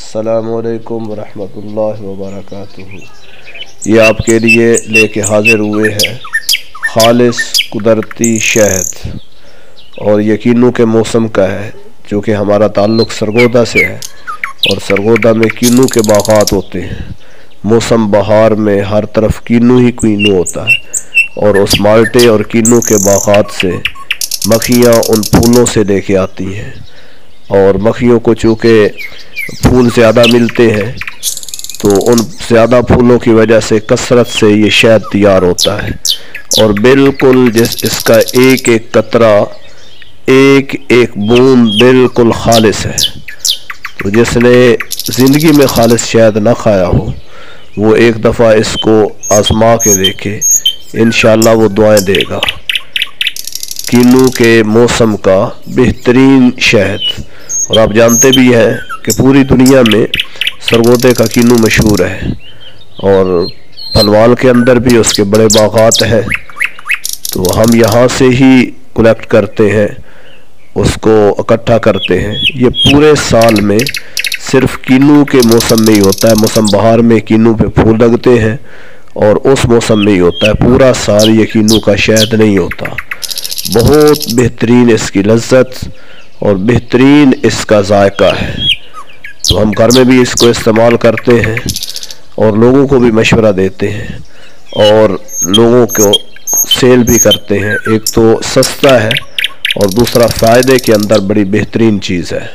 अस्सलामुअलैकुम वरहमतुल्लाहि वबरकातुहू। ये आपके लिए लेके हाजिर हुए हैं खालिस कुदरती शहद, और यकीनों के मौसम का है, जो कि हमारा ताल्लुक़ सरगोदा से है। और सरगोदा में कीनू के बागात होते हैं। मौसम बहार में हर तरफ कीनू ही कीनू होता है, और उस माल्टे और कीनू के बागात से मक्खियाँ उन फूलों से लेके आती हैं। और मक्खियों को चूँकि फूल ज़्यादा मिलते हैं, तो उन ज़्यादा फूलों की वजह से कसरत से ये शहद तैयार होता है। और बिल्कुल इसका एक एक कतरा, एक एक बूंद बिल्कुल खालिस है। तो जिसने ज़िंदगी में खालिस शहद ना खाया हो, वो एक दफ़ा इसको आज़मा के देखे, इंशाअल्लाह वो दुआएं देगा। कीनू के मौसम का बेहतरीन शहद। और आप जानते भी हैं कि पूरी दुनिया में सरगोदे का कीनू मशहूर है, और पनवाल के अंदर भी उसके बड़े बागात हैं। तो हम यहाँ से ही कलेक्ट करते हैं, उसको इकट्ठा करते हैं। ये पूरे साल में सिर्फ कीनू के मौसम में ही होता है। मौसम बहार में कीनू पे फूल लगते हैं, और उस मौसम में ही होता है। पूरा साल ये कीनू का शहद नहीं होता। बहुत बेहतरीन इसकी लज्जत और बेहतरीन इसका जायका है। तो हम घर में भी इसको इस्तेमाल करते हैं, और लोगों को भी मशवरा देते हैं, और लोगों को सेल भी करते हैं। एक तो सस्ता है, और दूसरा फ़ायदे के अंदर बड़ी बेहतरीन चीज़ है।